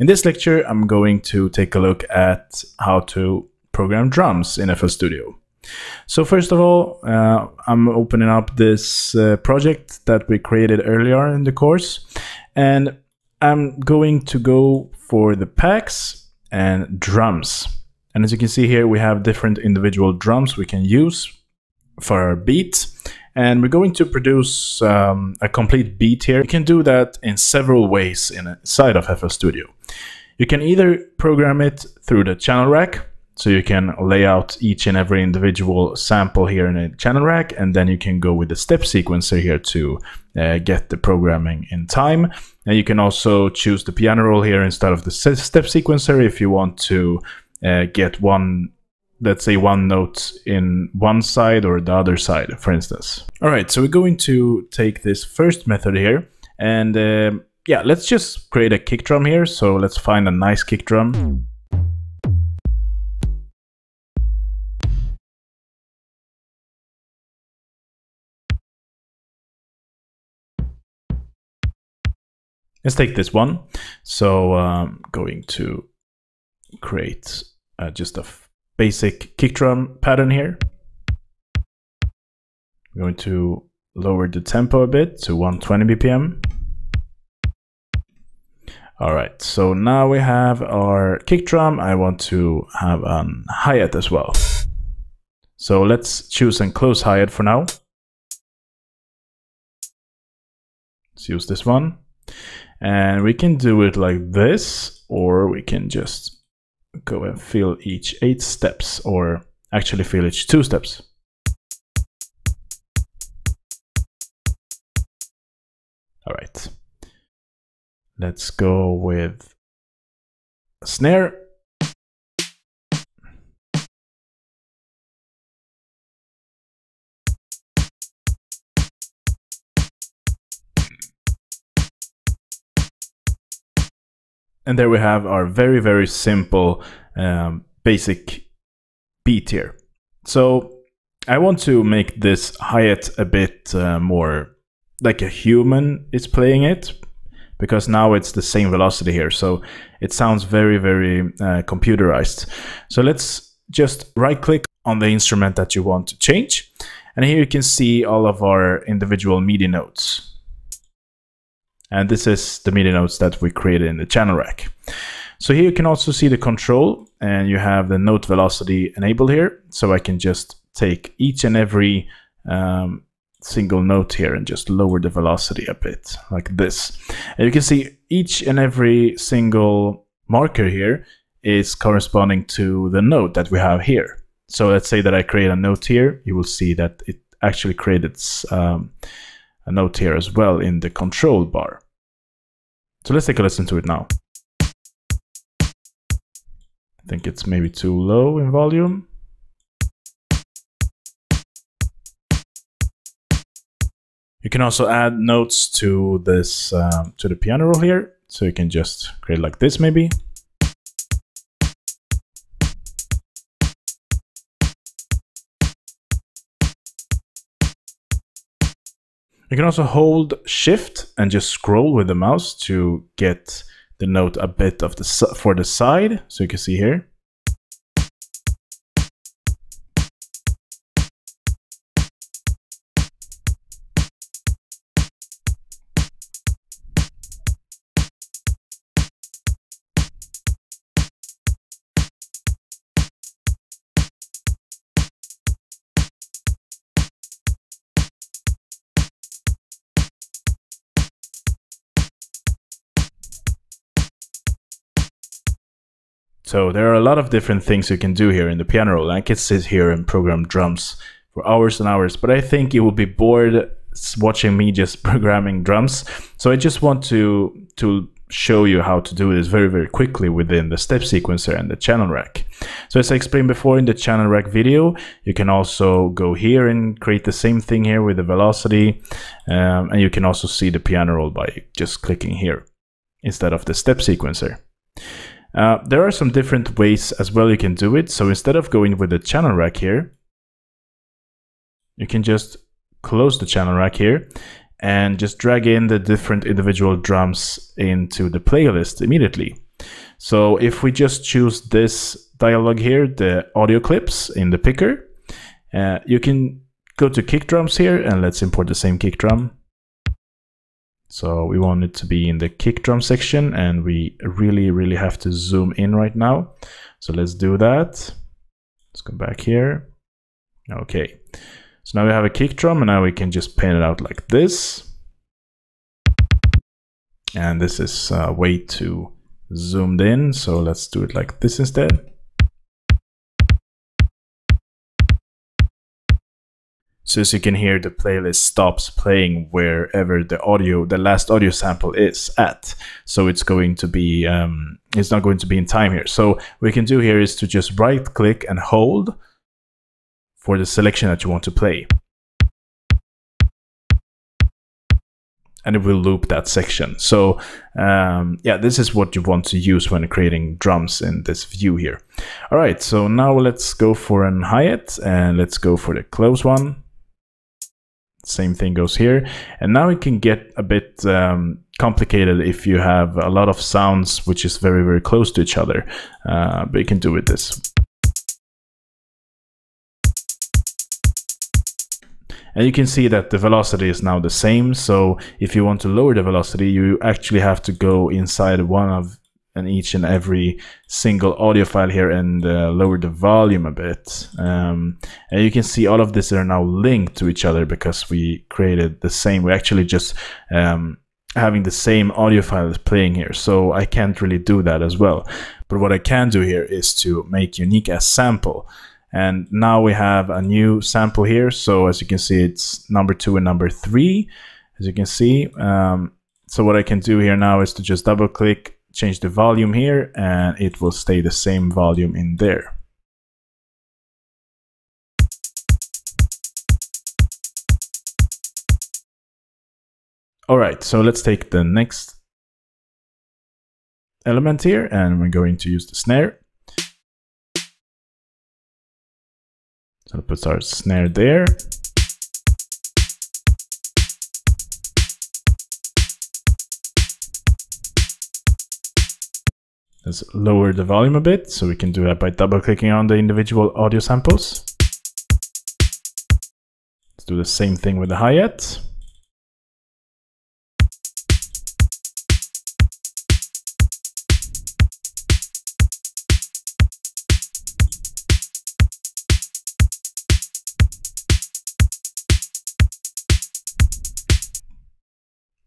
In this lecture, I'm going to take a look at how to program drums in FL Studio. So first of all, I'm opening up this project that we created earlier in the course, and I'm going to go for the packs and drums. And as you can see here, we have different individual drums we can use for our beat. And we're going to produce a complete beat here. You can do that in several ways inside of FL Studio. You can either program it through the channel rack, so you can lay out each and every individual sample here in a channel rack, and then you can go with the step sequencer here to get the programming in time. And you can also choose the piano roll here instead of the step sequencer if you want to get one, let's say, one note in one side or the other side, for instance. All right, so we're going to take this first method here, and yeah, let's just create a kick drum here. So let's find a nice kick drum. Let's take this one. So I'm going to create just a basic kick drum pattern here. I'm going to lower the tempo a bit to 120 BPM. All right, so now we have our kick drum. I want to have a hi-hat as well. So let's choose a close hi-hat for now. Let's use this one. And we can do it like this, or we can just go and fill each 8 steps, or actually fill each 2 steps. All right. Let's go with a snare. And there we have our very, very simple basic beat here. So I want to make this hi-hat a bit more like a human is playing it, because now it's the same velocity here. So it sounds very, very computerized. So let's just right click on the instrument that you want to change. And here you can see all of our individual MIDI notes. And this is the MIDI notes that we created in the channel rack. So here you can also see the control, and you have the note velocity enabled here. So I can just take each and every single note here and just lower the velocity a bit like this. And you can see each and every single marker here is corresponding to the note that we have here. So let's say that I create a note here. You will see that it actually created a note here as well in the control bar. So let's take a listen to it now. I think it's maybe too low in volume. You can also add notes to this to the piano roll here. So you can just create like this maybe. You can also hold Shift and just scroll with the mouse to get the note a bit of for the side. So you can see here. So there are a lot of different things you can do here in the piano roll. I could sit here and program drums for hours and hours, but I think you will be bored watching me just programming drums. So I just want to show you how to do this very, very quickly within the step sequencer and the channel rack. So as I explained before in the channel rack video, you can also go here and create the same thing here with the velocity. And you can also see the piano roll by just clicking here instead of the step sequencer. There are some different ways as well you can do it. So instead of going with the channel rack here, you can just close the channel rack here and just drag in the different individual drums into the playlist immediately. So if we just choose this dialog here, the audio clips in the picker, you can go to kick drums here, and let's import the same kick drum. So we want it to be in the kick drum section, and we really have to zoom in right now. So let's do that. Let's go back here. Okay. So now we have a kick drum, and now we can just pan it out like this. And this is way too zoomed in, so let's do it like this instead. So as you can hear, the playlist stops playing wherever the last audio sample is at. So it's going to be, it's not going to be in time here. So what we can do here is to just right click and hold for the selection that you want to play. And it will loop that section. So yeah, this is what you want to use when creating drums in this view here. All right, so now let's go for an hi-hat, and let's go for the close one. Same thing goes here. And now it can get a bit complicated if you have a lot of sounds which is very close to each other, but you can do with this. And you can see that the velocity is now the same. So if you want to lower the velocity, you actually have to go inside one of each and every single audio file here and lower the volume a bit. And you can see all of this are now linked to each other because we created the same. We actually just having the same audio file playing here. So I can't really do that as well. But what I can do here is to make unique as sample. And now we have a new sample here. So as you can see, it's number 2 and number 3, as you can see. So what I can do here now is to just double click, change the volume here, and it will stay the same volume in there. All right, so let's take the next element here, and we're going to use the snare. So it puts our snare there. Let's lower the volume a bit, so we can do that by double clicking on the individual audio samples. Let's do the same thing with the hi-hat.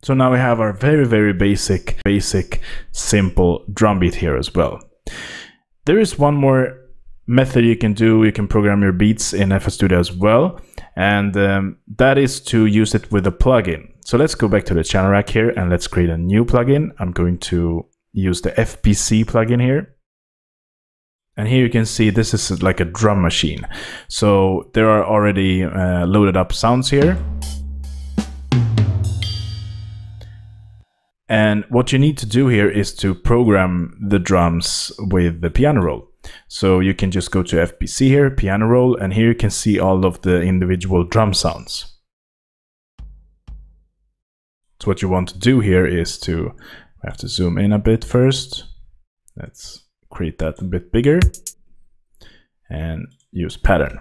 So now we have our very basic, simple drum beat here as well. There is one more method you can do. You can program your beats in FL Studio as well. And that is to use it with a plugin. So let's go back to the channel rack here and let's create a new plugin. I'm going to use the FPC plugin here. And here you can see this is like a drum machine. So there are already loaded up sounds here. And what you need to do here is to program the drums with the piano roll. So you can just go to FPC here, piano roll, and here you can see all of the individual drum sounds. So what you want to do here is to, we have to zoom in a bit first. Let's create that a bit bigger and use pattern.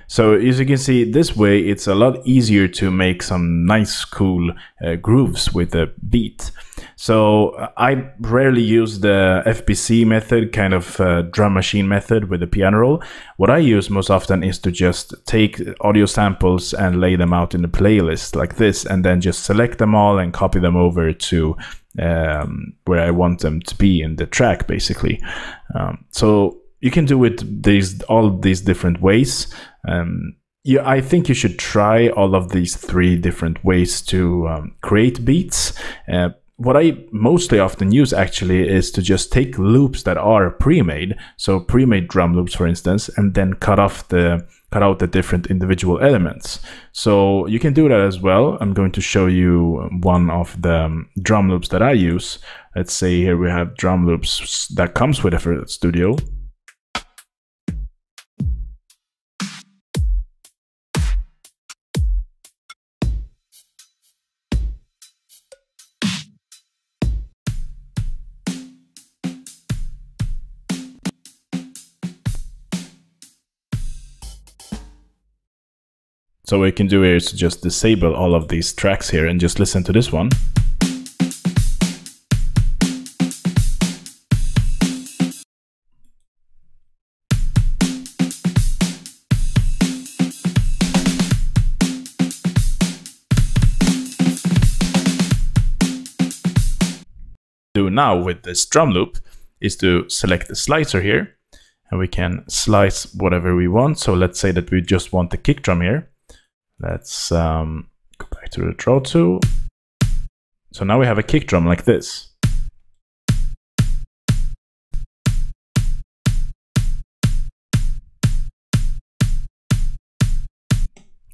So as you can see, this way it's a lot easier to make some nice cool grooves with the beat. So I rarely use the FBC method, kind of drum machine method with the piano roll. What I use most often is to just take audio samples and lay them out in a playlist like this, and then just select them all and copy them over to where I want them to be in the track, basically. So you can do it all these different ways. I think you should try all of these 3 different ways to create beats. What I mostly often use actually is to just take loops that are pre-made, so pre-made drum loops, for instance, and then cut out the different individual elements. So you can do that as well. I'm going to show you one of the drum loops that I use. Let's say here we have drum loops that comes with FL Studio. So what you can do here is just disable all of these tracks here and just listen to this one. Do now with this drum loop is to select the slicer here, and we can slice whatever we want. So let's say that we just want the kick drum here. Let's go back to the draw tool. So now we have a kick drum like this.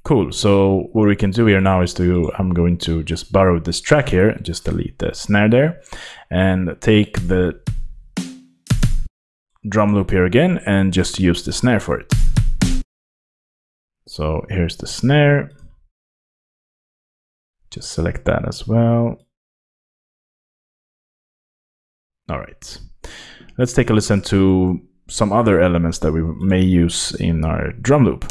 Cool. So what we can do here now is I'm going to just borrow this track here and just delete the snare there and take the drum loop here again and just use the snare for it. So here's the snare. Just select that as well. All right. Let's take a listen to some other elements that we may use in our drum loop.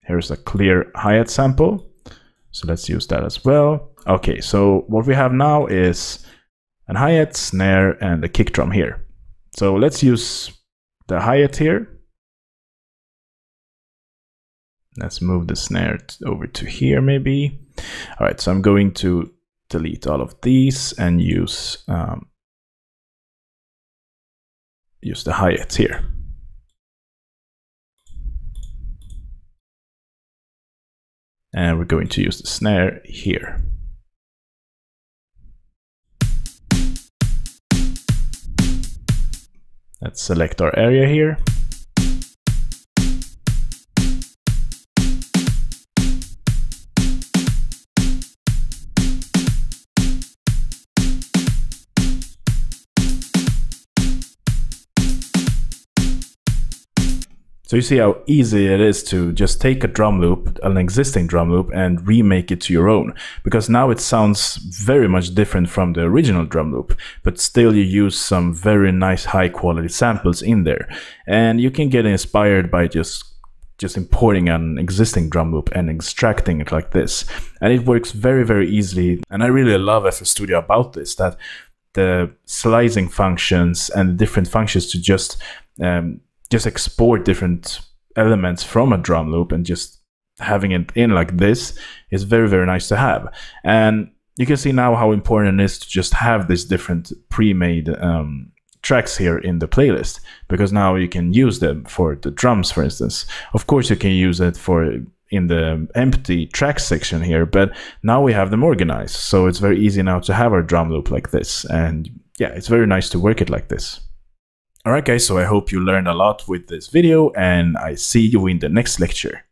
Here's a clear hi-hat sample. So let's use that as well. Okay, so what we have now is a hi-hat, snare, and a kick drum here. So let's use the hi-hat here. Let's move the snare over to here maybe. All right, so I'm going to delete all of these and use the hi-hat here. And we're going to use the snare here. Let's select our area here. So you see how easy it is to just take a drum loop, an existing drum loop, and remake it to your own. Because now it sounds very much different from the original drum loop, but still you use some very nice high quality samples in there. And you can get inspired by just importing an existing drum loop and extracting it like this. And it works very, very easily. And I really love FL Studio about this, that the slicing functions and the different functions to just export different elements from a drum loop and just having it in like this is very, very nice to have. And you can see now how important it is to just have these different pre-made tracks here in the playlist, because now you can use them for the drums, for instance. Of course, you can use it in the empty track section here, but now we have them organized. So it's very easy now to have our drum loop like this. And yeah, it's very nice to work it like this. Alright guys, so I hope you learned a lot with this video, and I see you in the next lecture.